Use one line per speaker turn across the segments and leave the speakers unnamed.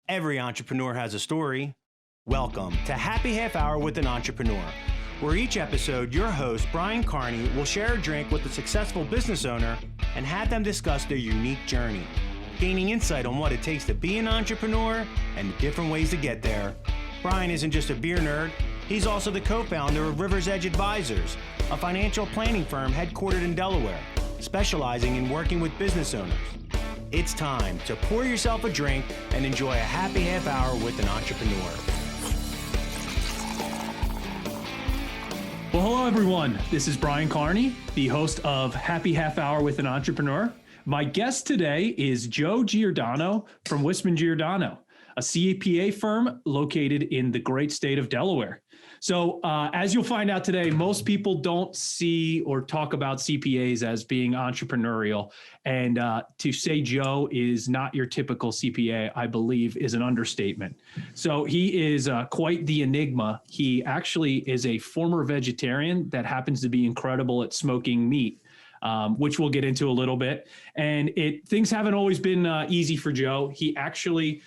Every entrepreneur has a story. Welcome to Happy Half Hour with an Entrepreneur, where each episode your host, Brian Carney, will share a drink with a successful business owner and have them discuss their unique journey, gaining insight on what it takes to be an entrepreneur and the different ways to get there. Brian isn't just a beer nerd, he's also the co-founder of River's Edge Advisors, a financial planning firm headquartered in Delaware, specializing in working with business owners. It's time to pour yourself a drink and enjoy a happy half hour with an entrepreneur.
Well, hello everyone. This is Brian Carney, the host of Happy Half Hour with an Entrepreneur. My guest today is Joe Giordano from Whisman Giordano, a CPA firm located in the great state of Delaware. So as you'll find out today, most people don't see or talk about CPAs as being entrepreneurial. And to say Joe is not your typical CPA, I believe, is an understatement. So he is quite the enigma. He actually is a former vegetarian that happens to be incredible at smoking meat, which we'll get into a little bit. And things haven't always been easy for Joe. He actually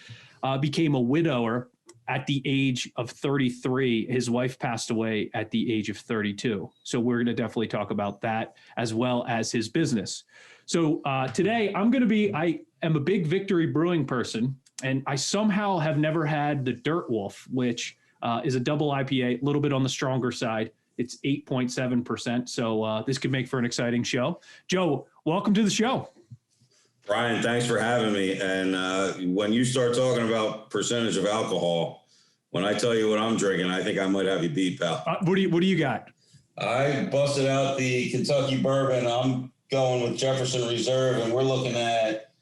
became a widower at the age of 33. His wife passed away at the age of 32. So we're going to definitely talk about that as well as his business. So today I am a big Victory Brewing person, and I somehow have never had the Dirt Wolf, which is a double IPA, a little bit on the stronger side. It's 8.7%. So this could make for an exciting show. Joe, welcome to the show.
Brian, thanks for having me. And when you start talking about percentage of alcohol, when I tell you what I'm drinking, I think I might have you beat, pal.
What do you got?
I busted out the Kentucky bourbon. I'm going with Jefferson Reserve, and we're looking at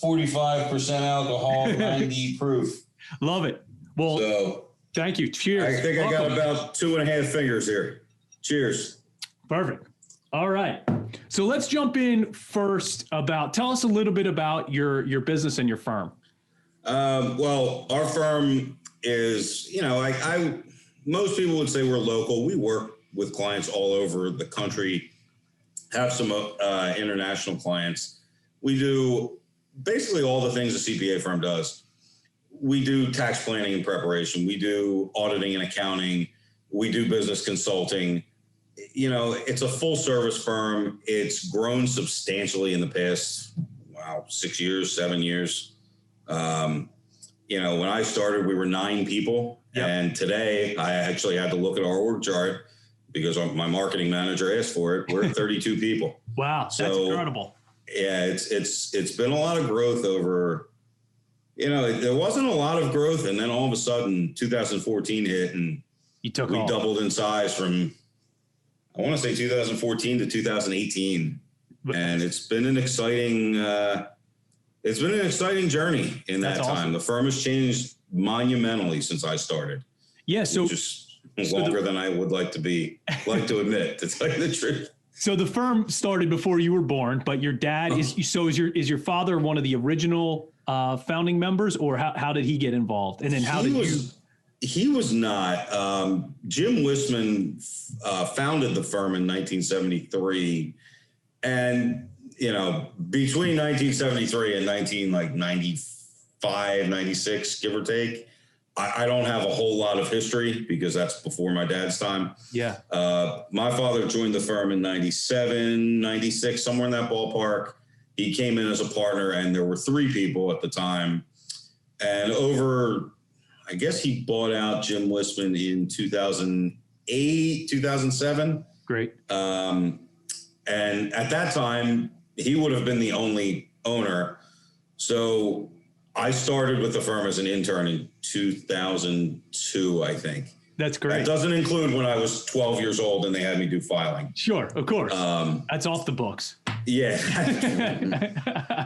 45% alcohol, 90 proof.
Love it. Well, thank you. Cheers.
I think I got about 2.5 fingers here. Cheers.
Perfect. All right. So let's jump in first tell us a little bit about your business and your firm.
Well, our firm is, most people would say we're local. We work with clients all over the country, have some international clients. We do basically all the things a CPA firm does. We do tax planning and preparation. We do auditing and accounting. We do business consulting. It's a full service firm. It's grown substantially in the past, 6 years, 7 years. When I started, we were 9 people. Yep. And today I actually had to look at our org chart because my marketing manager asked for it. We're 32 people.
Wow. That's incredible.
Yeah, it's been a lot of growth over, there wasn't a lot of growth. And then all of a sudden 2014 hit and we doubled in size from, I want to say 2014 to 2018. And it's been an exciting journey in that time. Awesome. The firm has changed monumentally since I started. Yeah. So just longer than I would like to admit, to tell you the truth.
So the firm started before you were born, but your dad is your father one of the original founding members, or how did he get involved? And then
He was not. Jim Whisman founded the firm in 1973, and between 1973 and 1995, 96, give or take, I don't have a whole lot of history because that's before my dad's time.
Yeah.
My father joined the firm in 97, 96, somewhere in that ballpark. He came in as a partner, and there were 3 people at the time, and I guess he bought out Jim Whisman in 2008, 2007.
Great.
And at that time, he would have been the only owner. So I started with the firm as an intern in 2002, I think.
That's great.
That doesn't include when I was 12 years old and they had me do filing.
Sure, of course. That's off the books.
Yeah.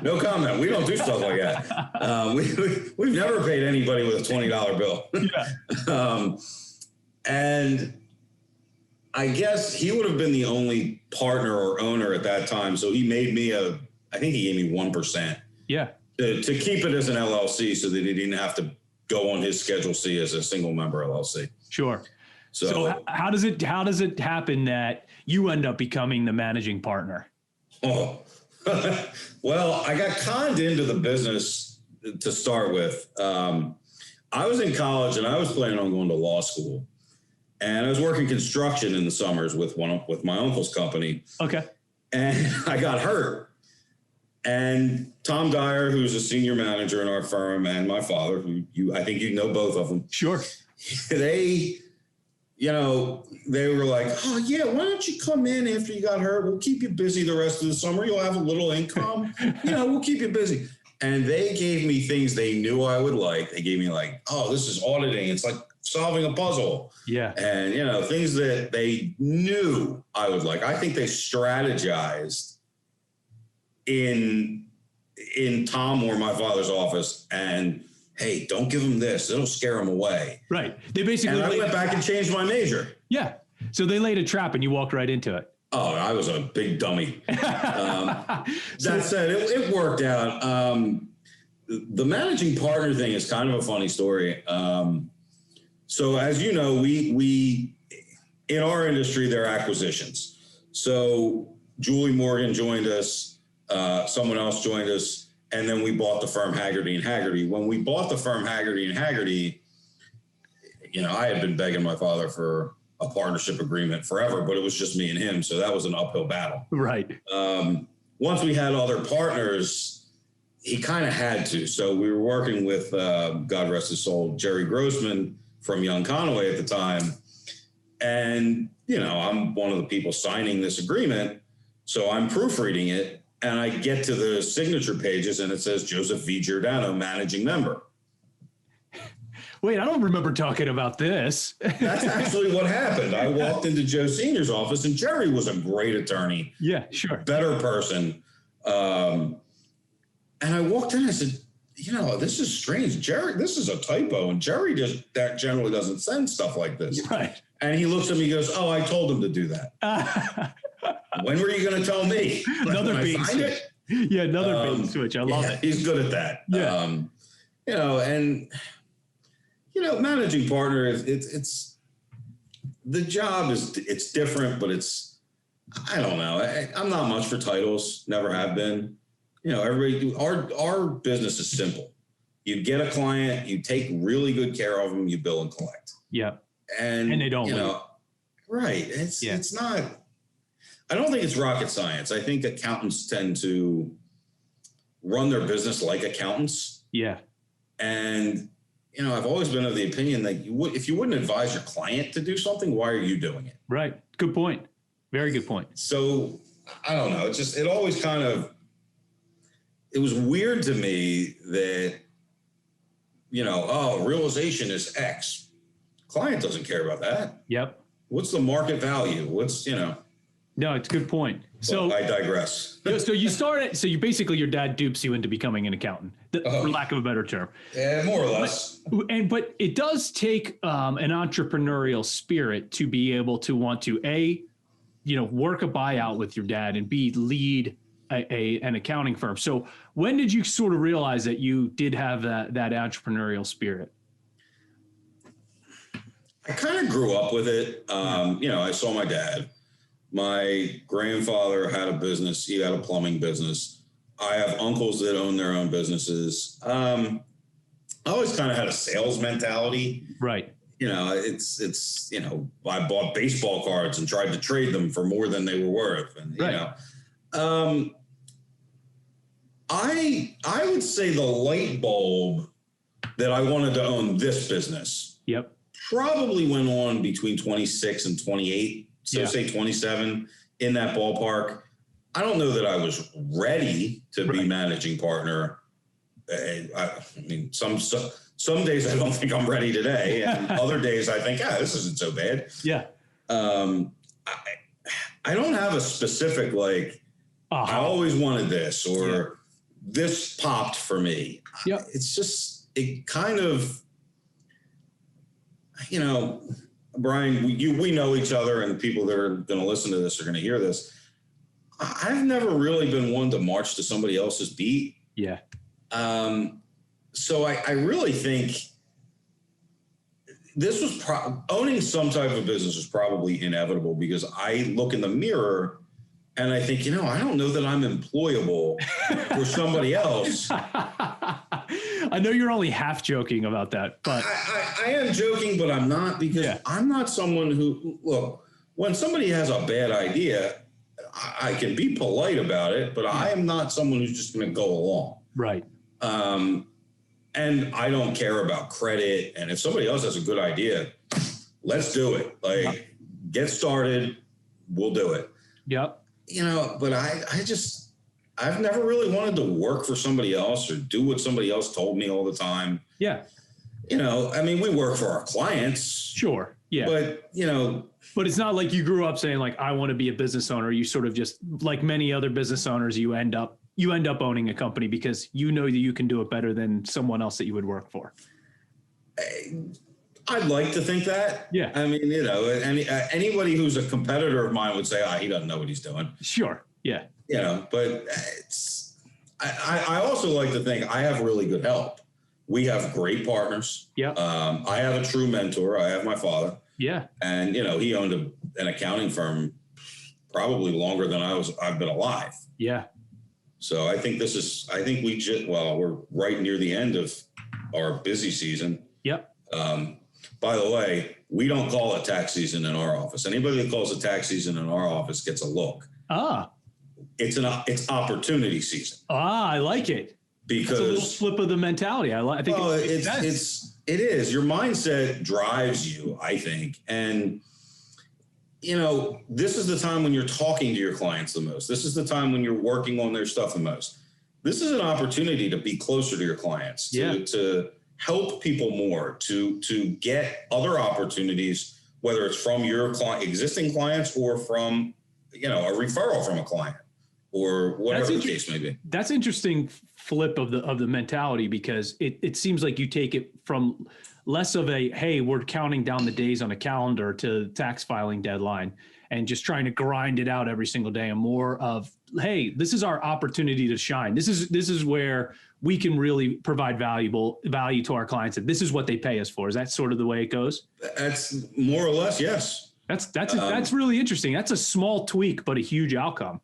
No comment. We don't do stuff like that. We've never paid anybody with a $20 bill.
Yeah.
And I guess he would have been the only partner or owner at that time. So he made me I think he gave me 1%.
Yeah.
To keep it as an LLC so that he didn't have to go on his Schedule C as a single member LLC.
Sure. So how does it happen that you end up becoming the managing partner?
Oh, well, I got conned into the business to start with. I was in college and I was planning on going to law school, and I was working construction in the summers with my uncle's company.
Okay.
And I got hurt. And Tom Dyer, who's a senior manager in our firm, and my father, who I think you know both of them.
Sure.
They were like, oh yeah, why don't you come in after you got hurt? We'll keep you busy the rest of the summer. You'll have a little income. We'll keep you busy. And they gave me things they knew I would like. They gave me like, oh, this is auditing. It's like solving a puzzle.
Yeah.
And, things that they knew I would like. I think they strategized in Tom or my father's office, and hey, don't give him this. It'll scare him away.
Right. They basically
I went back and changed my major.
Yeah. So they laid a trap and you walked right into it.
Oh, I was a big dummy. That said, it worked out. The managing partner thing is kind of a funny story. So as you know, we in our industry, there are acquisitions. So Julie Morgan joined us. Someone else joined us, and then we bought the firm Haggerty & Haggerty. When we bought the firm Haggerty & Haggerty, I had been begging my father for a partnership agreement forever, but it was just me and him, so that was an uphill battle.
Right.
Once we had other partners, he kind of had to. So we were working with, God rest his soul, Jerry Grossman from Young Conaway at the time. And, I'm one of the people signing this agreement, so I'm proofreading it. And I get to the signature pages and it says Joseph V. Giordano, managing member.
Wait, I don't remember talking about this.
That's actually what happened. I walked into Joe Sr.'s office, and Jerry was a great attorney.
Yeah, sure.
Better person. And I walked in and I said, this is strange. Jerry, this is a typo. And Jerry that generally doesn't send stuff like this.
Right.
And he looks at me and goes, oh, I told him to do that. When were you going to tell me?
Another bait switch. Yeah, another bait switch. I love it.
He's good at that.
Yeah.
Managing partner it's the job it's different, but I don't know. I'm not much for titles. Never have been. Everybody. Our business is simple. You get a client, you take really good care of them, you bill and collect.
Yeah.
And
they don't.
Right. It's not. I don't think it's rocket science. I think accountants tend to run their business like accountants.
Yeah.
And, I've always been of the opinion that if you wouldn't advise your client to do something, why are you doing it?
Right. Good point. Very good point.
So I don't know. It always it was weird to me that, realization is X. Client doesn't care about that.
Yep.
What's the market value?
No, it's a good point. So
I digress.
So you basically, your dad dupes you into becoming an accountant, for lack of a better term.
Yeah, more or less.
But it does take an entrepreneurial spirit to be able to want to work a buyout with your dad, and B, lead an accounting firm. So when did you sort of realize that you did have that entrepreneurial spirit?
I kind of grew up with it. I saw my dad. My grandfather had a business. He had a plumbing business. I have uncles that own their own businesses. I always kind of had a sales mentality.
Right.
I bought baseball cards and tried to trade them for more than they were worth. And,
right.
I would say the light bulb that I wanted to own this business.
Yep.
Probably went on between 26 and 28. So say 27, in that ballpark. I don't know that I was ready to be managing partner. Some days I don't think I'm ready today. And other days I think, this isn't so bad.
Yeah.
I don't have a specific, I always wanted this, or this popped for me.
Yep.
It's just, it kind of, Brian, we know each other, and people that are going to listen to this are going to hear this. I've never really been one to march to somebody else's beat.
Yeah.
So I really think this was owning some type of business was probably inevitable, because I look in the mirror and I think, I don't know that I'm employable for somebody else.
I I know you're only half joking about that, but
I am joking, but I'm not, because I'm not someone who, look, when somebody has a bad idea, I can be polite about it, but I am not someone who's just going to go along.
Right.
And I don't care about credit. And if somebody else has a good idea, let's do it. Like, get started. We'll do it.
Yep.
You know, but I've never really wanted to work for somebody else or do what somebody else told me all the time.
Yeah.
You know, I mean, we work for our clients.
Sure. Yeah.
But, you know,
but it's not like you grew up saying like, I want to be a business owner. You sort of just, like many other business owners, you end up owning a company because you know that you can do it better than someone else that you would work for.
I'd like to think that.
Yeah.
I mean, you know, anybody who's a competitor of mine would say, he doesn't know what he's doing.
Sure. Yeah.
You know, but I also like to think I have really good help. We have great partners.
Yeah.
I have a true mentor. I have my father.
Yeah.
And, you know, he owned an accounting firm probably longer than I've been alive.
Yeah.
So I think we're right near the end of our busy season.
Yep.
By the way, we don't call it tax season in our office. Anybody that calls it tax season in our office gets a look. It's opportunity season.
I like it.
Because
it's a little flip of the mentality. I think
it is. Your mindset drives you, I think. And, you know, this is the time when you're talking to your clients the most. This is the time when you're working on their stuff the most. This is an opportunity to be closer to your clients, to help people more, to get other opportunities, whether it's from your existing clients or from, you know, a referral from a client or whatever the case may be.
That's interesting flip of the mentality, because it seems like you take it from less of a, hey, we're counting down the days on a calendar to tax filing deadline and just trying to grind it out every single day, and more of, hey, this is our opportunity to shine. This is where we can really provide value to our clients. And this is what they pay us for. Is that sort of the way it goes? That's
more or less, yes.
That's really interesting. That's a small tweak, but a huge outcome.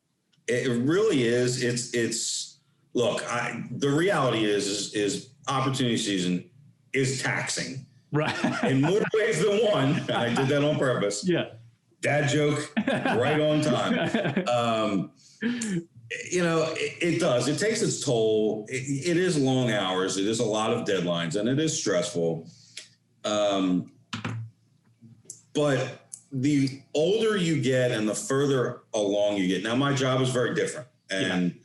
It really is. Look, the reality is opportunity season is taxing.
Right.
In more ways than one. And I did that on purpose.
Yeah.
Dad joke, right on time. You know, it does. It takes its toll. It is long hours. It is a lot of deadlines, and it is stressful. But the older you get and the further along you get. Now, my job is very different. And,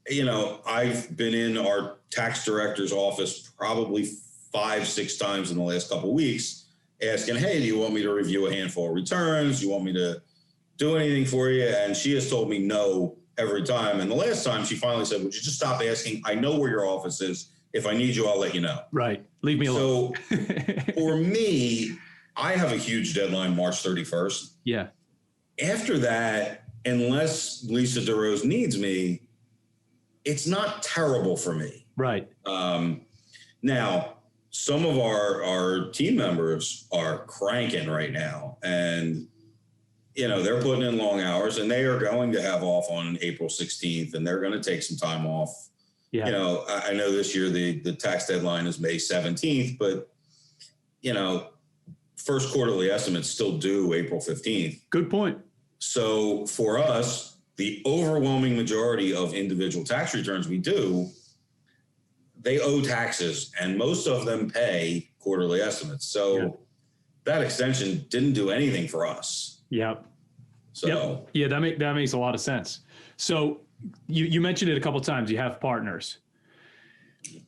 you know, I've been in our tax director's office probably 5-6 times in the last couple of weeks asking, hey, do you want me to review a handful of returns? Do you want me to do anything for you? And she has told me no every time. And the last time she finally said, would you just stop asking? I know where your office is. If I need you, I'll let you know. Right. Leave me alone. So for me, I have a huge deadline, March 31st. Yeah. After that, unless Lisa DeRose needs me, it's not terrible for me. Right. Now, some of our team members are cranking right now, and, you know, they're putting in long hours, and they are going to have off on April 16th, and they're going to take some time off. Yeah. You know, I know this year the tax deadline is May 17th, but, you know, first quarterly estimates still due April 15th. Good point. So for us, the overwhelming majority of individual tax returns we do, they owe taxes, and most of them pay quarterly estimates. So that extension didn't do anything for us. Yep. So yeah, that makes a lot of sense. So you mentioned it a couple of times. You have partners.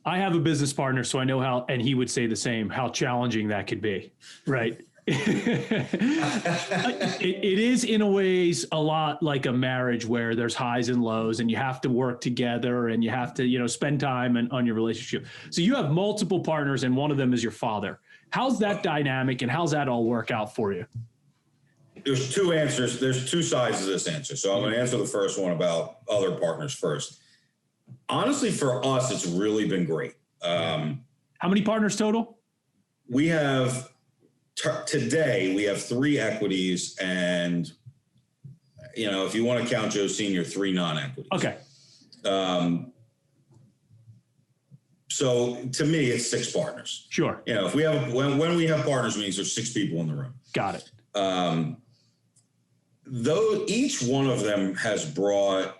I have a business partner, so I know how, and he would say the same, how challenging that could be. Right. It is in a ways a lot like a marriage where there's highs and lows, and you have to work together, and you have to, you know, spend time on your relationship. So you have multiple partners, and one of them is your father. How's that dynamic, and how's that all work out for you? There's two answers. There's two sides to this answer. So I'm going to answer the first one about other partners first. Honestly, for us, it's really been great. How many partners total? We have today, we have 3 equities, and, you know, if you want to count Joe Senior, 3 non-equities. Okay. So to me, it's 6 partners.
Sure.
You know, if we have, when we have partners meetings, there's 6 people in the room.
Got it.
Though each one of them has brought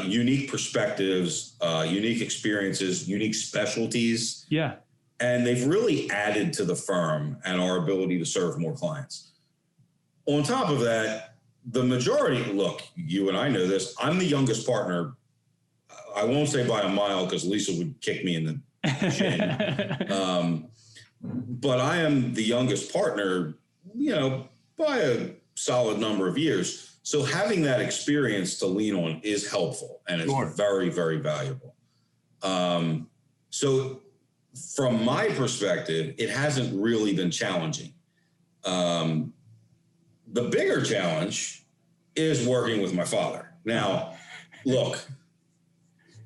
unique perspectives, unique experiences, unique specialties.
Yeah.
And they've really added to the firm and our ability to serve more clients. On top of that, the majority, look, you and I know this, I'm the youngest partner. I won't say by a mile because Lisa would kick me in the chin. But I am the youngest partner, you know, by a solid number of years. So having that experience to lean on is helpful and it's very, very valuable. So from my perspective, it hasn't really been challenging. The bigger challenge is working with my father. Now, look,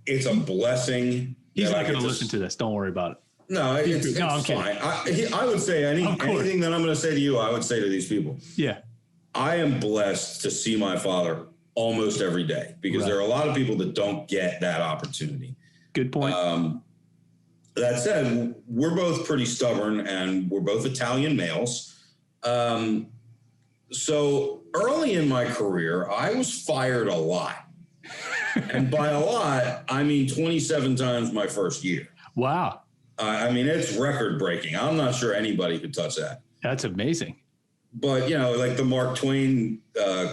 it's a blessing.
He's not going to listen to this. Don't worry about it.
No, it's fine. I would say anything that I'm going to say to you, I would say to these people.
Yeah.
I am blessed to see my father almost every day because there are a lot of people that don't get that opportunity.
Good point.
That said, we're both pretty stubborn and we're both Italian males. So early in my career, I was fired a lot. And by a lot, I mean 27 times my first year.
Wow.
I mean, it's record breaking. I'm not sure anybody could touch that.
That's amazing.
But, you know, like the Mark Twain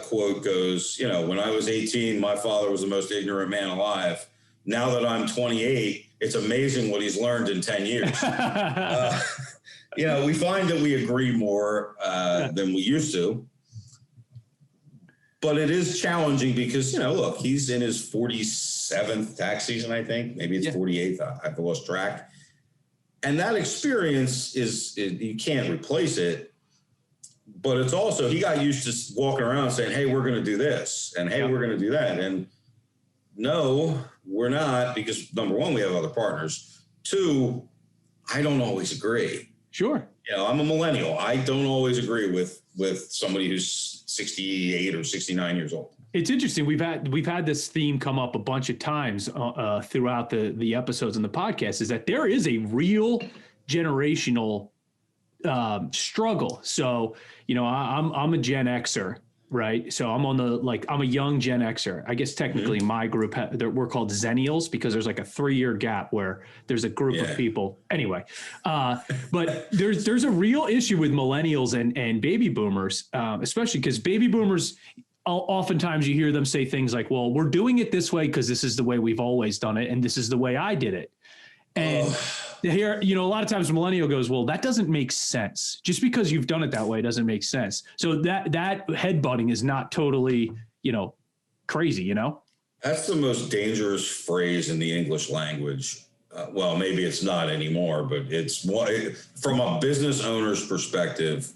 quote goes, you know, when I was 18, my father was the most ignorant man alive. Now that I'm 28, it's amazing what he's learned in 10 years. You know, we find that we agree more than we used to. But it is challenging because, you know, look, he's in his 47th tax season, I think. Maybe it's 48th. I've lost track. And that experience you can't replace it. But it's also, he got used to walking around saying, hey, we're going to do this. And hey, we're going to do that. And no, we're not, because number one, we have other partners. 2, I don't always agree.
Sure.
You know, I'm a millennial. I don't always agree with somebody who's 68 or 69 years old.
It's interesting. We've had this theme come up a bunch of times throughout the episodes in the podcast, is that there is a real generational struggle. So, you know, I'm a Gen Xer, right? So I'm I'm a young Gen Xer. I guess technically my group, we're called Zennials because there's like a 3-year gap where there's a group of people. Anyway, but there's a real issue with millennials and baby boomers, especially because baby boomers, oftentimes you hear them say things like, well, we're doing it this way because this is the way we've always done it. And this is the way I did it. And here, you know, a lot of times a millennial goes, well, that doesn't make sense. Just because you've done it that way doesn't make sense. So that headbutting is not totally, you know, crazy, you know?
That's the most dangerous phrase in the English language. Well, maybe it's not anymore, but it's from a business owner's perspective,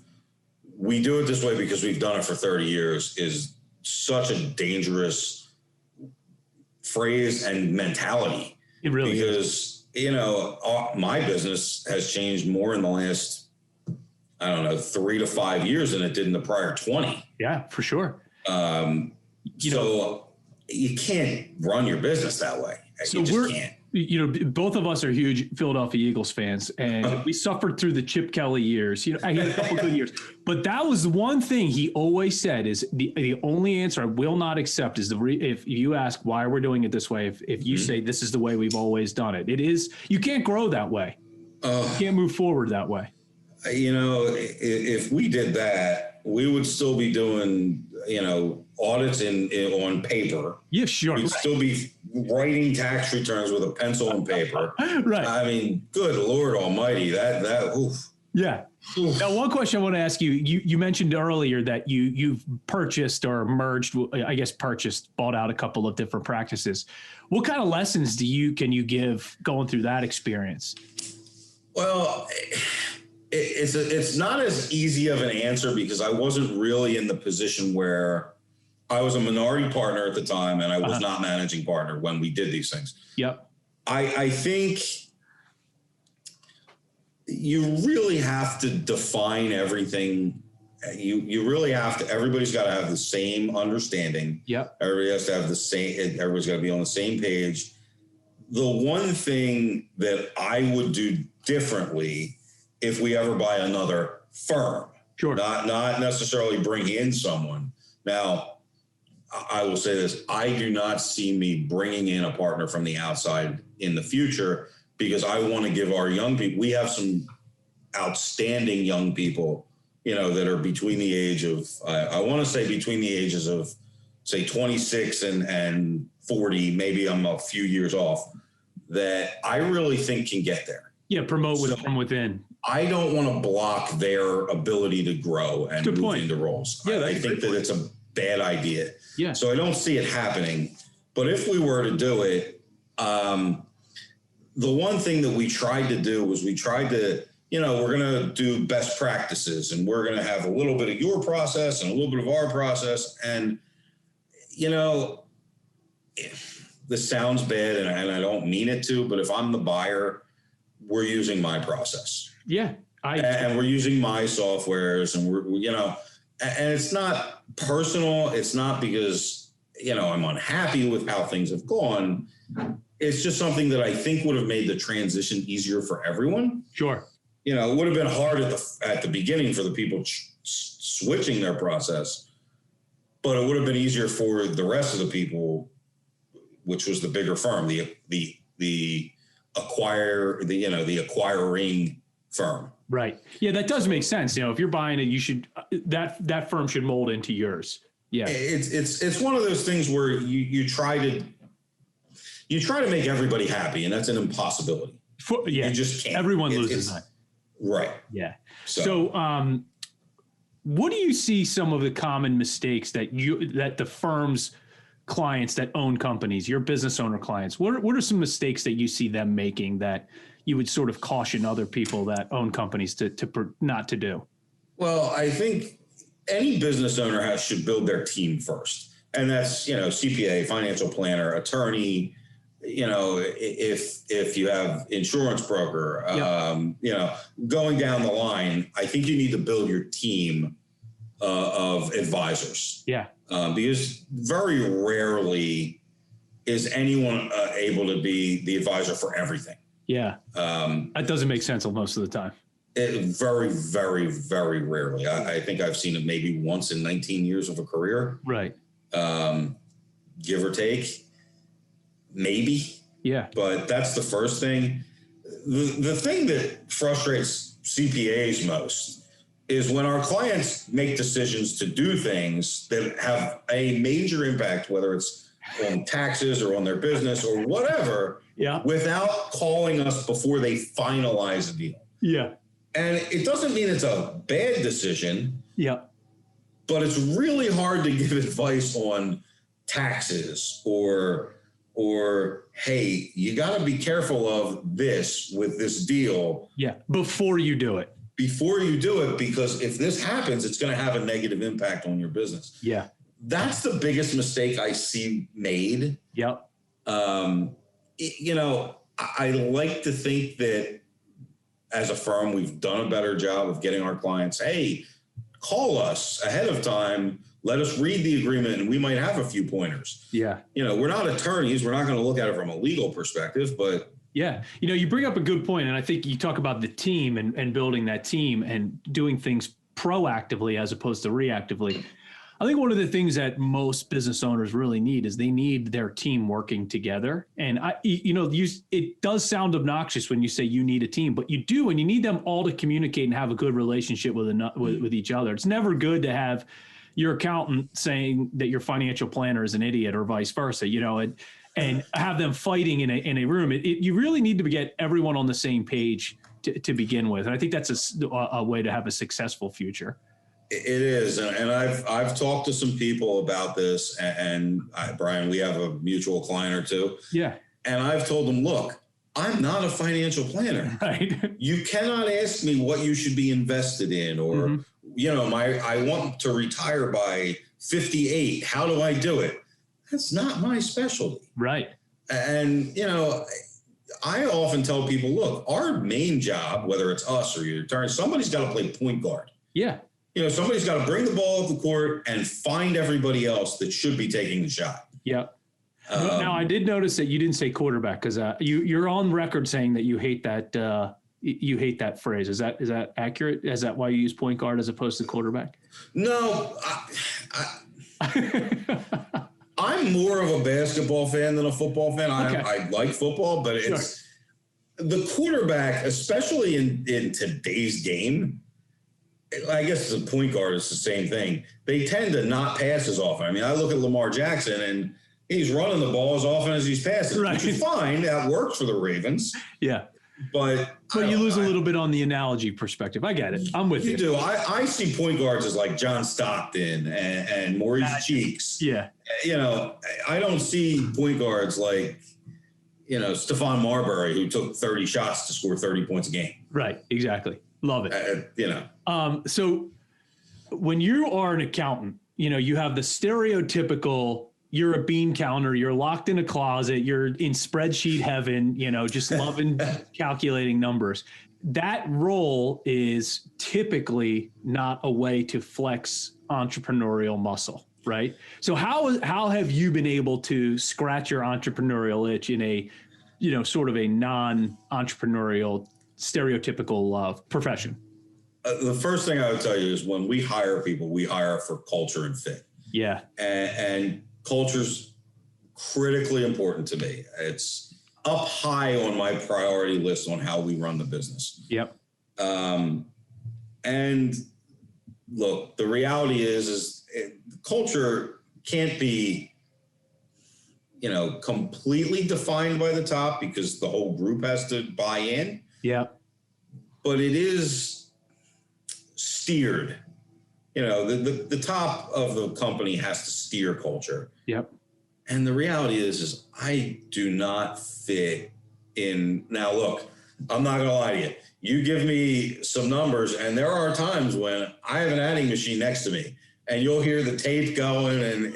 we do it this way because we've done it for 30 years is such a dangerous phrase and mentality.
It really
is. You know, my business has changed more in the last, I don't know, 3 to 5 years than it did in the prior 20.
Yeah, for sure.
So you can't run your business that way.
So
you just can't.
You know, both of us are huge Philadelphia Eagles fans, and we suffered through the Chip Kelly years. You know, I had a couple good years, but that was the one thing he always said is the only answer I will not accept is if you ask why we're doing it this way. If you say this is the way we've always done it, you can't grow that way. You can't move forward that way.
You know, if we did that, we would still be doing, you know, audits on paper.
Yeah, sure.
We'd still be writing tax returns with a pencil and paper.
Right.
I mean, good Lord Almighty, that. Oof.
Yeah. Oof. Now, one question I want to ask you. You mentioned earlier that you've purchased or merged. I guess bought out a couple of different practices. What kind of lessons can you give going through that experience?
Well, it's not as easy of an answer because I wasn't really in the position where I was a minority partner at the time and I was not managing partner when we did these things.
Yep.
I think you really have to define everything. You really have to, everybody's got to have the same understanding.
Yep.
Everybody has to have everybody's got to be on the same page. the one thing that I would do differently if we ever buy another firm,
Sure.
not necessarily bring in someone. Now, I will say this, I do not see me bringing in a partner from the outside in the future, because I want to give our young people, we have some outstanding young people, that are between the age of, I want to say between the ages of, say, 26 and 40, maybe I'm a few years off, that I really think can get there.
Yeah, promote from within.
I don't want to block their ability to grow and move into roles.
Yeah,
I think that it's a bad idea.
Yeah.
So I don't see it happening. But if we were to do it, the one thing that we tried to do was we tried to, we're going to do best practices, and we're going to have a little bit of your process and a little bit of our process. And, this sounds bad, and I don't mean it to, but if I'm the buyer, we're using my process.
Yeah.
And we're using my softwares, and we're and it's not personal. It's not because, I'm unhappy with how things have gone. It's just something that I think would have made the transition easier for everyone.
Sure.
It would have been hard at the beginning for the people switching their process, but it would have been easier for the rest of the people, which was the bigger firm, the acquiring firm.
Right. Yeah, that does make sense. If you're buying it, you should that firm should mold into yours. Yeah.
It's one of those things where you try to make everybody happy, and that's an impossibility.
You just can't. Everyone loses that.
Right.
Yeah. So what do you see some of the common mistakes that the firm's clients that own companies, your business owner clients, what are some mistakes that you see them making that you would sort of caution other people that own companies to not to do? Well,
I think any business owner should build their team first. And that's, CPA, financial planner, attorney, if you have insurance broker, going down the line, I think you need to build your team of advisors.
Yeah.
Because very rarely is anyone able to be the advisor for everything.
Yeah. That doesn't make sense most of the time.
Very, very, very rarely. I think I've seen it maybe once in 19 years of a career.
Right.
Give or take, maybe.
Yeah.
But that's the first thing. The thing that frustrates CPAs most is when our clients make decisions to do things that have a major impact, whether it's on taxes or on their business or whatever, without calling us before they finalize a deal.
Yeah.
And it doesn't mean it's a bad decision.
Yeah.
But it's really hard to give advice on taxes or hey, you got to be careful of this with this deal.
Yeah. Before you do it, because if this happens, it's going to have a negative impact on your business. Yeah.
That's the biggest mistake I see made.
Yep.
I like to think that as a firm, we've done a better job of getting our clients, hey, call us ahead of time. Let us read the agreement, and we might have a few pointers.
Yeah.
We're not attorneys. We're not going to look at it from a legal perspective, but.
Yeah. You bring up a good point, and I think you talk about the team and building that team and doing things proactively as opposed to reactively. I think one of the things that most business owners really need is they need their team working together. And it does sound obnoxious when you say you need a team, but you do, and you need them all to communicate and have a good relationship with each other. It's never good to have your accountant saying that your financial planner is an idiot or vice versa, and have them fighting in a room. You really need to get everyone on the same page to begin with. And I think that's a way to have a successful future.
It is. And I've talked to some people about this, and Brian, we have a mutual client or two.
Yeah.
And I've told them, look, I'm not a financial planner.
Right.
You cannot ask me what you should be invested in, or, I want to retire by 58. How do I do it? That's not my specialty.
Right.
And, I often tell people, look, our main job, whether it's us or your attorney, somebody's got to play point guard.
Yeah.
Somebody's got to bring the ball up the court and find everybody else that should be taking the shot.
Yeah. Now, I did notice that you didn't say quarterback because you're on record saying that you hate that phrase. Is that accurate? Is that why you use point guard as opposed to quarterback?
No, I'm more of a basketball fan than a football fan. Okay. I like football, but it's the quarterback, especially in today's game. I guess the point guard is the same thing. They tend to not pass as often. I mean, I look at Lamar Jackson and he's running the ball as often as he's passing, which is fine. That works for the Ravens.
Yeah.
But
you lose a little bit on the analogy perspective. I get it. I'm with you.
You do. I see point guards as like John Stockton and Maurice Cheeks.
Yeah.
I don't see point guards like, Stephon Marbury, who took 30 shots to score 30 points a game.
Right. Exactly. Love it.
So
when you are an accountant, you have the stereotypical, you're a bean counter, you're locked in a closet, you're in spreadsheet heaven, just loving calculating numbers. That role is typically not a way to flex entrepreneurial muscle, right? So how have you been able to scratch your entrepreneurial itch in a, sort of a non-entrepreneurial stereotypical profession?
The first thing I would tell you is when we hire people, we hire for culture and fit.
Yeah.
And culture's critically important to me. It's up high on my priority list on how we run the business.
Yep.
And look, the reality is culture can't be, completely defined by the top because the whole group has to buy in.
Yeah.
But it is steered. The top of the company has to steer culture.
Yep.
And the reality is I do not fit in. Now, look, I'm not going to lie to you. You give me some numbers, and there are times when I have an adding machine next to me, and you'll hear the tape going, and,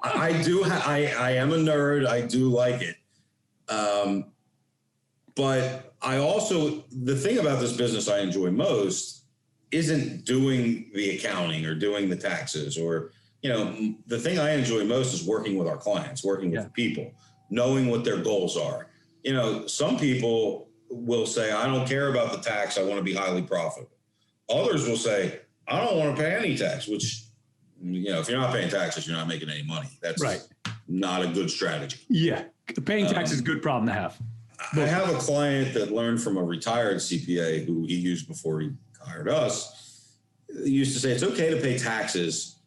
I am a nerd. I do like it. But I also, the thing about this business I enjoy most isn't doing the accounting or doing the taxes or, the thing I enjoy most is working with our clients, working with people, knowing what their goals are. Some people will say, I don't care about the tax. I want to be highly profitable. Others will say, I don't want to pay any tax, which, if you're not paying taxes, you're not making any money. That's not a good strategy.
Yeah. Paying tax is a good problem to have.
I have a client that learned from a retired CPA who he used before he hired us. He used to say it's okay to pay taxes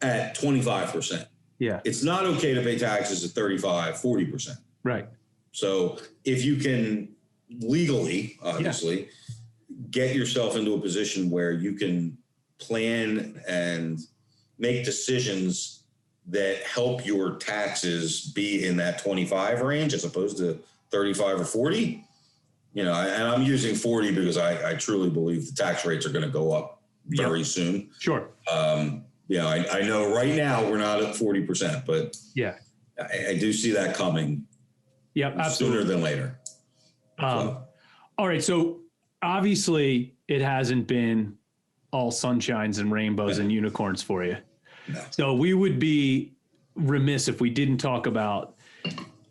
at 25%.
Yeah.
It's not okay to pay taxes at 35, 40%.
Right.
So if you can legally, obviously, get yourself into a position where you can plan and make decisions that help your taxes be in that 25 range as opposed to 35 or 40, and I'm using 40 because I truly believe the tax rates are going to go up very soon.
Sure.
I know right now we're not at 40%, but I do see that coming.
Yeah, absolutely.
Sooner than later.
All right. So obviously it hasn't been all sunshines and rainbows and unicorns for you.
No.
So we would be remiss if we didn't talk about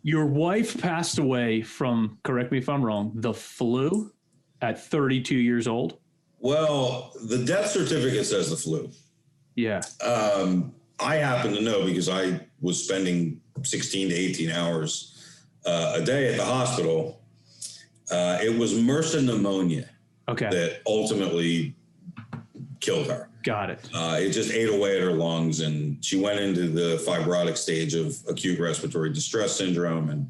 your wife passed away from, correct me if I'm wrong, the flu at 32 years old.
Well, the death certificate says the flu.
Yeah.
I happen to know because I was spending 16 to 18 hours a day at the hospital. It was MRSA pneumonia that ultimately killed her. Got it. It just ate away at her lungs, and she went into the fibrotic stage of acute respiratory distress syndrome. And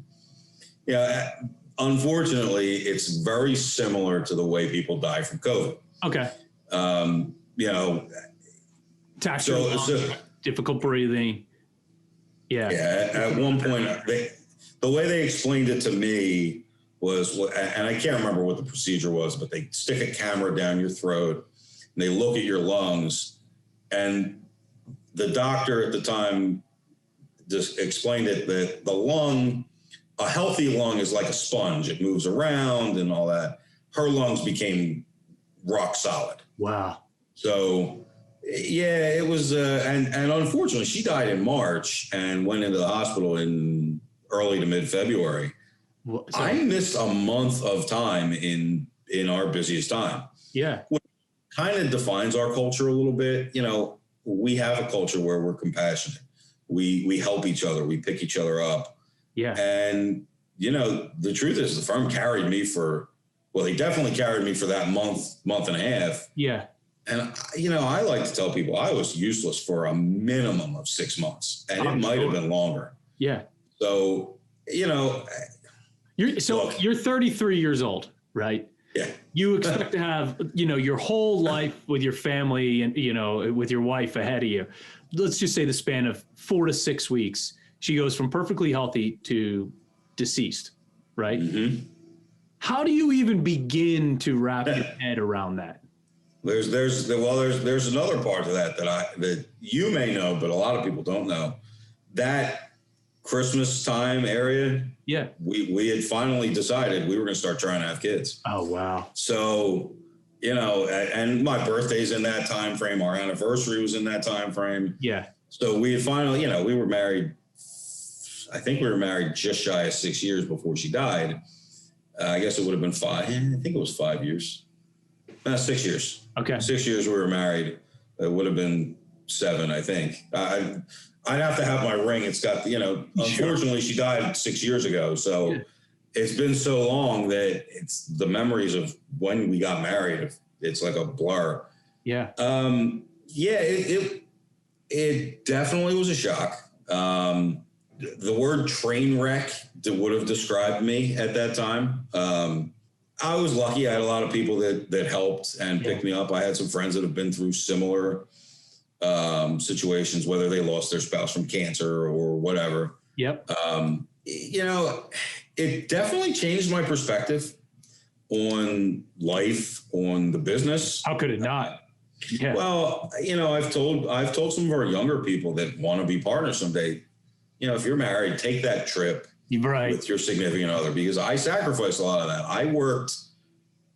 unfortunately, it's very similar to the way people die from COVID. Okay.
Difficult breathing. Yeah.
Yeah. At one point, the way they explained it to me was, and I can't remember what the procedure was, but they stick a camera down your throat and they look at your lungs, and the doctor at the time just explained it that the lung, a healthy lung is like a sponge. It moves around and all that. Her lungs became rock solid.
Wow.
So, Yeah, it was, and unfortunately, she died in March and went into the hospital in early to mid-February. I missed a month of time in our busiest time.
Yeah,
which kind of defines our culture a little bit. You know, we have a culture where we're compassionate. We help each other. We pick each other up.
Yeah,
and you know, the truth is, the firm carried me for. Well, they definitely carried me for that month and a half.
Yeah.
And, you know, I like to tell people I was useless for a minimum of 6 months, and it might have been longer.
Yeah.
So, you know.
You're 33 years old, right?
Yeah.
You expect to have, you know, your whole life with your family and, you know, with your wife ahead of you. Let's just say the span of 4 to 6 weeks. She goes from perfectly healthy to deceased, right?
Mm-hmm.
How do you even begin to wrap your head around that?
There's another part to that you may know, but a lot of people don't know. That Christmas time area,
yeah,
we had finally decided we were going to start trying to have kids.
Oh wow!
So, you know, and my birthday's in that time frame. Our anniversary was in that time frame.
Yeah.
So we had finally, you know, we were married. I think we were married just shy of 6 years before she died. I guess it would have been 5. I think it was 5 years. 6 years.
Okay.
6 years we were married. It would have been 7, I think. I'd have to have my ring. It's got, you know, unfortunately she died 6 years ago. So It's been so long that it's the memories of when we got married. It's like a blur.
Yeah.
It definitely was a shock. The word train wreck would have described me at that time. I was lucky. I had a lot of people that helped and picked me up. I had some friends that have been through similar situations, whether they lost their spouse from cancer or whatever.
Yep.
You know, it definitely changed my perspective on life, on the business.
How could it not? Yeah.
Well, you know, I've told some of our younger people that want to be partners someday, you know, if you're married, take that trip with your significant other, because I sacrificed a lot of that. I worked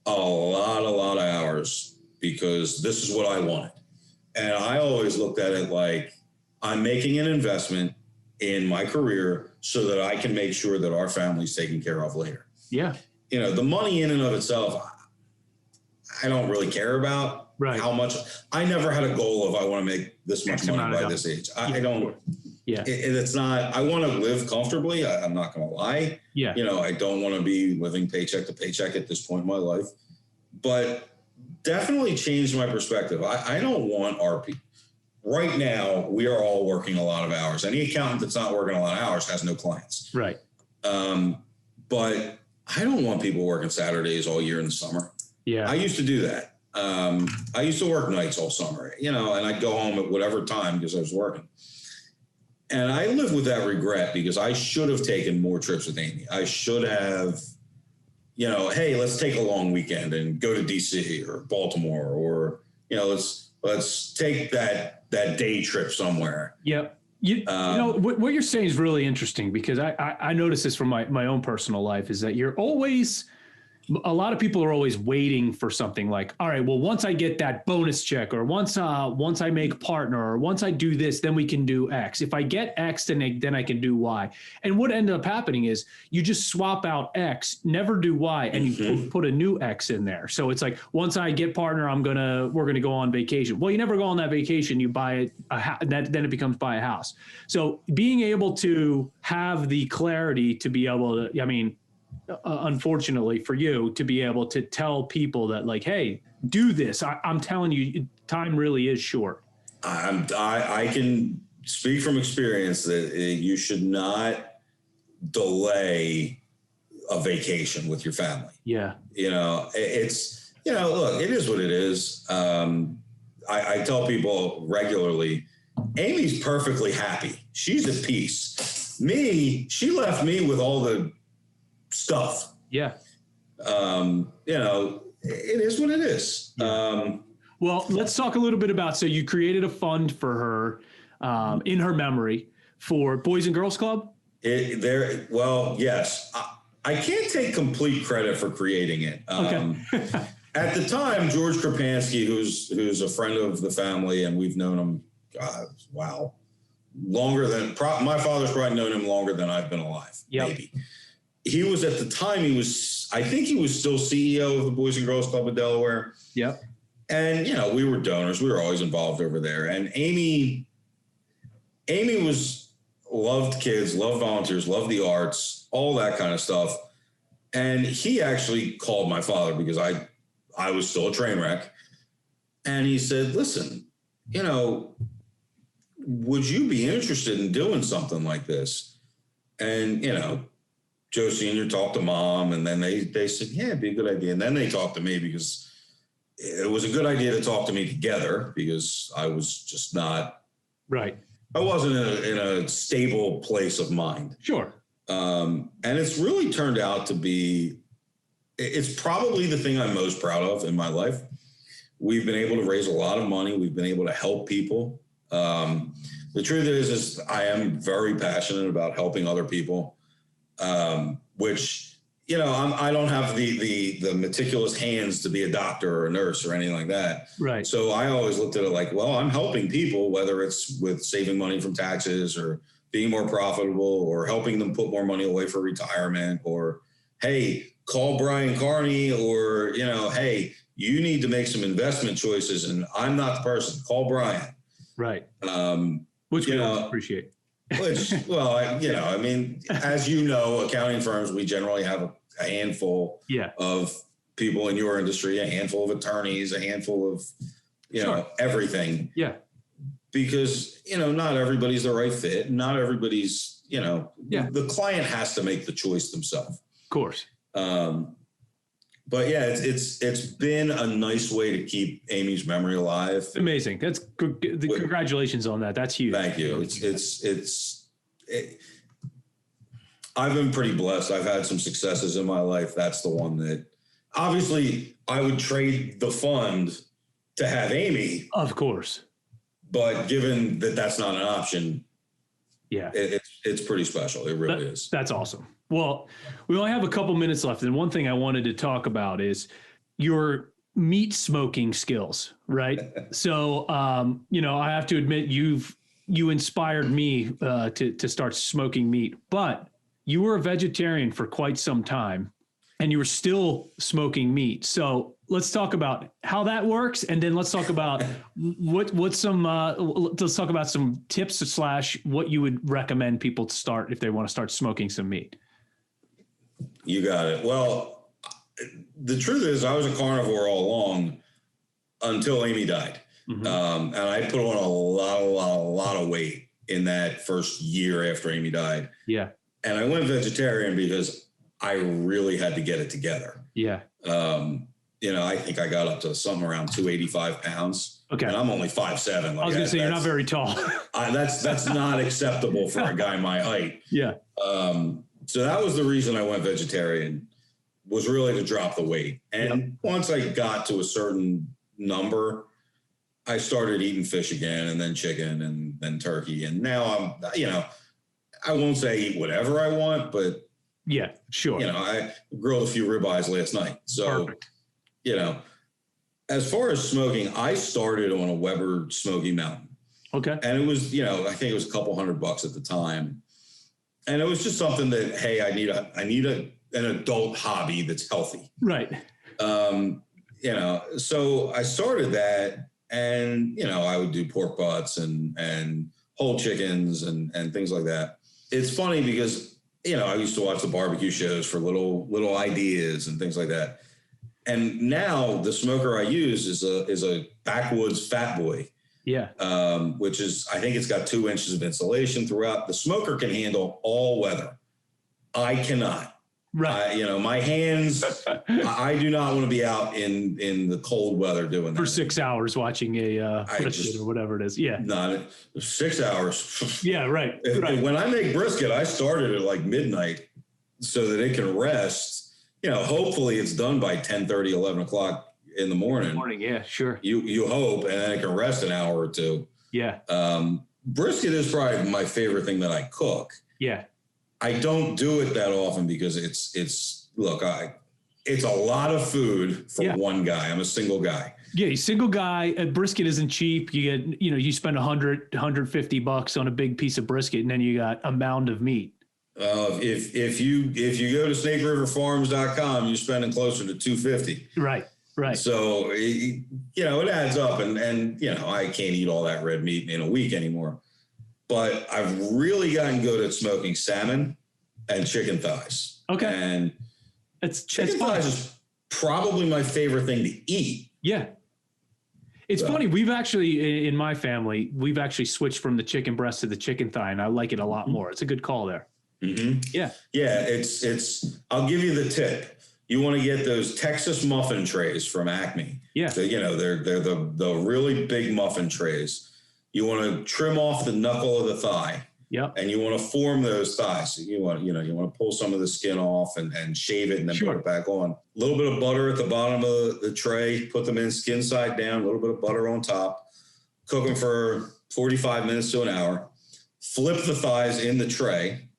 a lot of hours because this is what I wanted. And I always looked at it like I'm making an investment in my career so that I can make sure that our family's taken care of later.
Yeah.
You know, the money in and of itself, I don't really care about.
Right.
How much. I never had a goal of I want to make this much money by this age. I don't.
Yeah.
It's not. I want to live comfortably. I'm not going to lie.
Yeah.
You know, I don't want to be living paycheck to paycheck at this point in my life. But definitely changed my perspective. I don't want our people. Right now, we are all working a lot of hours. Any accountant that's not working a lot of hours has no clients.
Right.
But I don't want people working Saturdays all year in the summer.
Yeah.
I used to do that. I used to work nights all summer, you know, and I'd go home at whatever time because I was working. And I live with that regret because I should have taken more trips with Amy. I should have, you know, hey, let's take a long weekend and go to DC or Baltimore, or, you know, let's take that day trip somewhere.
Yep. You know, what you're saying is really interesting, because I noticed this from my own personal life, is that a lot of people are always waiting for something like, all right, well, once I get that bonus check, or once I make partner, or once I do this, then we can do X. If I get X, then I can do Y. And what ended up happening is you just swap out X, never do Y, and you put a new X in there. So it's like, once I get partner, we're gonna go on vacation. Well, you never go on that vacation. You buy then it becomes buy a house. So being able to have the clarity to be able to, I mean, unfortunately for you, to be able to tell people that, like, hey, do this. I'm telling you, time really is short.
I can speak from experience that you should not delay a vacation with your family.
Yeah.
You know, it's, you know, look, it is what it is. I tell people regularly, Amy's perfectly happy. She's at peace. She left me with all the stuff.
Yeah.
You know, it is what it is.
Well, let's talk a little bit about, so you created a fund for her in her memory for Boys and Girls Club?
Well, yes. I can't take complete credit for creating it.
Okay.
At the time, George Krapansky, who's a friend of the family, and we've known him, longer than my father's probably known him longer than I've been alive. Yep. Maybe. He was at the time. I think he was still CEO of the Boys and Girls Club of Delaware.
Yep.
And we were donors. We were always involved over there. And Amy loved kids, loved volunteers, loved the arts, all that kind of stuff. And he actually called my father because I was still a train wreck. And he said, listen, would you be interested in doing something like this? And, Joe Sr. talked to Mom, and then they said, yeah, it'd be a good idea. And then they talked to me because it was a good idea to talk to me together because I was just not.
Right.
I wasn't in a stable place of mind.
Sure.
And it's really turned out to be, it's probably the thing I'm most proud of in my life. We've been able to raise a lot of money. We've been able to help people. The truth is I am very passionate about helping other people, which, I don't have the meticulous hands to be a doctor or a nurse or anything like that.
Right.
So I always looked at it like, well, I'm helping people, whether it's with saving money from taxes or being more profitable or helping them put more money away for retirement or, hey, call Brian Carney or, hey, you need to make some investment choices and I'm not the person. Call Brian.
Right. Which we appreciate.
As accounting firms, we generally have a handful of people in your industry, a handful of attorneys, a handful of, everything.
Yeah.
Because, not everybody's the right fit. Not everybody's, the client has to make the choice themselves.
Of course.
But yeah, it's been a nice way to keep Amy's memory alive.
Amazing. That's good. Congratulations on that. That's huge.
Thank you. I've been pretty blessed. I've had some successes in my life. That's the one that obviously I would trade the fund to have Amy.
Of course.
But given that that's not an option, it's pretty special. It really is.
That's awesome. Well, we only have a couple minutes left. And one thing I wanted to talk about is your meat smoking skills, right? So, I have to admit you inspired me to start smoking meat, but you were a vegetarian for quite some time and you were still smoking meat. So let's talk about how that works. And then let's talk about let's talk about some tips / what you would recommend people to start if they want to start smoking some meat.
You got it. Well, the truth is I was a carnivore all along until Amy died. Mm-hmm. And I put on a lot of weight in that first year after Amy died.
Yeah.
And I went vegetarian because I really had to get it together.
Yeah.
I think I got up to something around 285 pounds.
Okay.
And I'm only 5'7".
I was going to say, you're not very tall.
That's not acceptable for a guy my height.
Yeah.
So that was the reason I went vegetarian, was really to drop the weight. And once I got to a certain number, I started eating fish again and then chicken and then turkey. And now I'm, I won't say eat whatever I want, but
yeah, sure.
I grilled a few ribeyes last night. So,
perfect.
As far as smoking, I started on a Weber Smoky Mountain.
Okay.
And it was, I think it was a couple $100 at the time. And it was just something that, hey, I need an adult hobby that's healthy.
Right.
So I started that and, I would do pork butts and whole chickens and things like that. It's funny because, I used to watch the barbecue shows for little ideas and things like that. And now the smoker I use is a backwoods Fat Boy.
Yeah.
Which is, I think it's got 2 inches of insulation throughout. The smoker can handle all weather. I cannot.
Right.
My hands, I do not want to be out in the cold weather doing that.
For 6 hours watching a brisket or whatever it is. Yeah.
Not 6 hours.
Yeah, right.
When I make brisket, I started at like midnight so that it can rest. Hopefully it's done by 10:30, 11 o'clock in the morning.
Yeah, sure.
You hope, and then it can rest an hour or two.
Yeah.
Brisket is probably my favorite thing that I cook.
Yeah.
I don't do it that often because it's look, it's a lot of food for one guy. I'm a single guy.
Yeah, you single guy. A brisket isn't cheap. You get, you spend $150 on a big piece of brisket, and then you got a mound of meat.
If you go to snakeriverfarms.com, you're spending closer to $250.
Right.
So it adds up, and I can't eat all that red meat in a week anymore. But I've really gotten good at smoking salmon and chicken thighs.
Okay,
and chicken thighs is probably my favorite thing to eat.
Yeah. It's funny. We've actually, in my family, we've actually switched from the chicken breast to the chicken thigh, and I like it a lot more. It's a good call there.
Mm-hmm.
Yeah.
Yeah. I'll give you the tip. You want to get those Texas muffin trays from Acme.
Yeah.
So, they're the really big muffin trays. You want to trim off the knuckle of the thigh.
Yep.
And you want to form those thighs. So you want to pull some of the skin off and shave it and then put it back on. A little bit of butter at the bottom of the tray, put them in skin side down, a little bit of butter on top, cook them for 45 minutes to an hour, flip the thighs in the tray,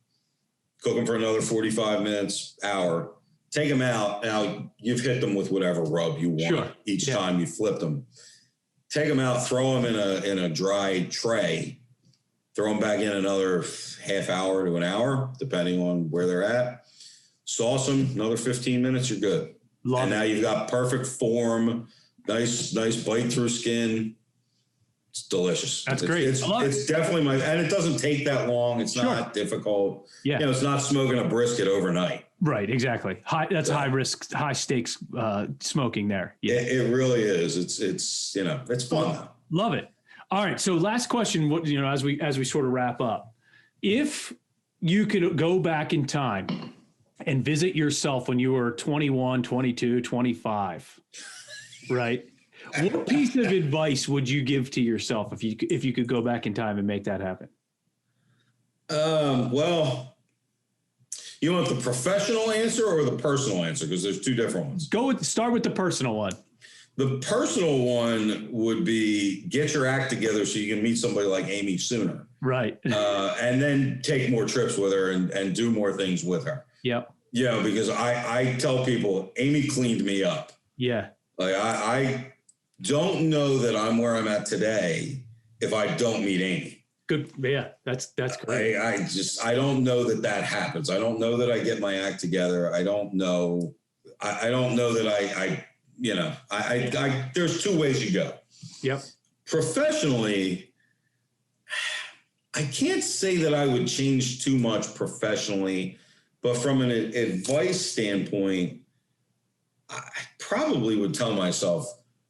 cook them for another 45 minutes, hour, take them out. Now you've hit them with whatever rub you want each time you flip them. Take them out, throw them in a dry tray, throw them back in another half hour to an hour, depending on where they're at. Sauce them, another 15 minutes, you're good. Now you've got perfect form, nice bite through skin. It's delicious.
That's great.
It's definitely and it doesn't take that long. It's not difficult.
Yeah.
It's not smoking a brisket overnight.
Right. Exactly. That's high risk, high stakes smoking there. Yeah.
It really is. It's fun though.
Love it. All right. So last question, as we sort of wrap up, if you could go back in time and visit yourself when you were 21, 22, 25, right? What piece of advice would you give to yourself if you could go back in time and make that happen?
Well, you want the professional answer or the personal answer? Because there's two different ones.
Start with the personal one.
The personal one would be get your act together so you can meet somebody like Amy sooner.
Right.
And then take more trips with her and do more things with her.
Yep.
Yeah, because I tell people, Amy cleaned me up.
Yeah.
Like I don't know that I'm where I'm at today if I don't meet Amy.
Good. Yeah, that's great.
I don't know that happens. I don't know that I get my act together. I don't know. I don't know that I there's two ways you go.
Yep.
Professionally, I can't say that I would change too much professionally, but from an advice standpoint, I probably would tell myself,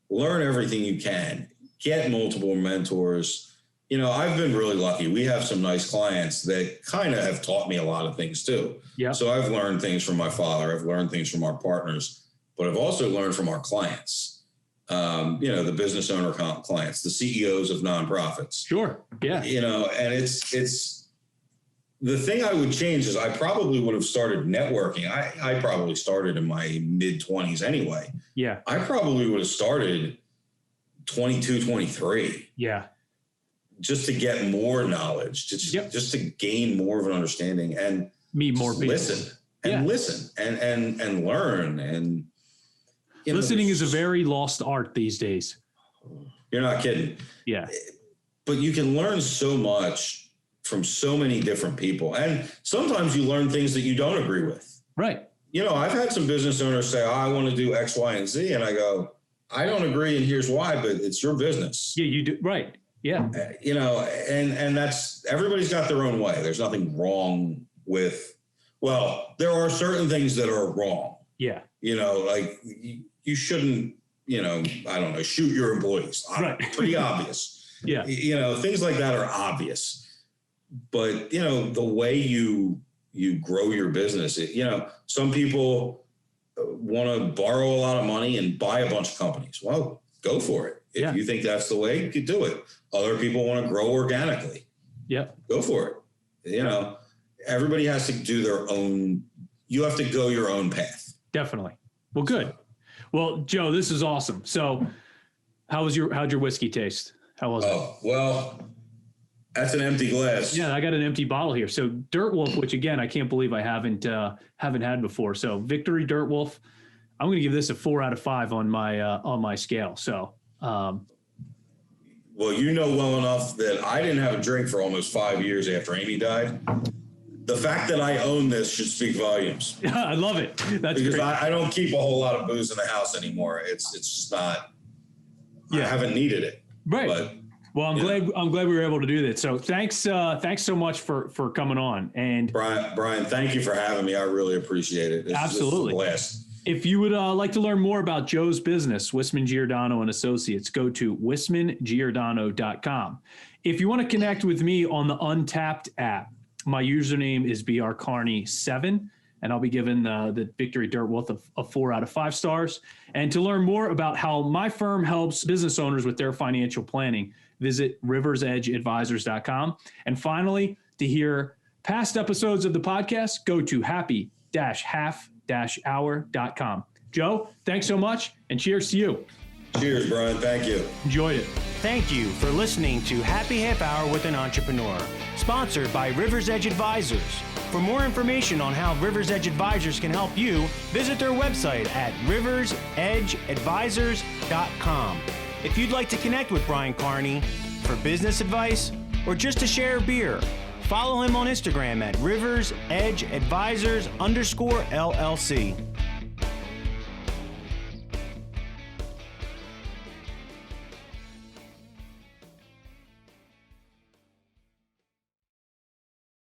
learn everything you can, get multiple mentors. I've been really lucky. We have some nice clients that kind of have taught me a lot of things too.
Yeah.
So I've learned things from my father. I've learned things from our partners, but I've also learned from our clients. The business owner clients, the CEOs of nonprofits.
Sure. Yeah.
And it's the thing I would change is I probably would have started networking. I probably started in my mid-20s anyway.
Yeah.
I probably would have started 22, 23.
Yeah.
Just to get more knowledge, just to gain more of an understanding and
meet more people.
Listen and learn. And
listening is a very lost art these days.
You're not kidding.
Yeah.
But you can learn so much from so many different people. And sometimes you learn things that you don't agree with.
Right.
I've had some business owners say, I want to do X, Y, and Z. And I go, I don't agree. And here's why, but it's your business.
Yeah, you do. Right. Yeah.
And that's, everybody's got their own way. There's nothing wrong with, there are certain things that are wrong.
Yeah.
Like you shouldn't, I don't know, shoot your employees.
Right.
Pretty obvious.
Yeah.
Things like that are obvious. But, the way you grow your business, some people want to borrow a lot of money and buy a bunch of companies. Well, go for it. If you think that's the way, you could do it. Other people want to grow organically.
Yeah.
Go for it. Everybody has to do their own, you have to go your own path.
Definitely. Well, good. Well, Joe, this is awesome. So how'd your whiskey taste? How was it?
Oh, well, that's an empty glass.
Yeah, I got an empty bottle here. So Dirt Wolf, which again, I can't believe I haven't had before. So Victory Dirt Wolf. I'm going to give this a 4 out of 5 on my scale. So,
well, you know well enough that I didn't have a drink for almost 5 years after Amy died. The fact that I own this should speak volumes.
I love it. That's
because
great.
I don't keep a whole lot of booze in the house anymore. It's just not. Yeah. I haven't needed it.
Right.
But,
well, I'm glad we were able to do that. So thanks so much for coming on. And
Brian, thank you for having me. I really appreciate it.
Absolutely.
This is a blast.
If you would like to learn more about Joe's business, Whisman Giordano and Associates, go to whismangiordano.com. If you want to connect with me on the Untapped app, my username is brcarney7, and I'll be given the Victory Dirt Wolf of 4 out of 5 stars. And to learn more about how my firm helps business owners with their financial planning, visit riversedgeadvisors.com. And finally, to hear past episodes of the podcast, go to happy-half-hour.com. Joe, thanks so much, and cheers to you.
Cheers, Brian. Thank you.
Enjoyed it.
Thank you for listening to Happy Half Hour with an Entrepreneur, sponsored by Rivers Edge Advisors. For more information on how Rivers Edge Advisors can help you, visit their website at riversedgeadvisors.com. If you'd like to connect with Brian Carney for business advice or just to share a beer, follow him on Instagram at riversedgeadvisors_LLC.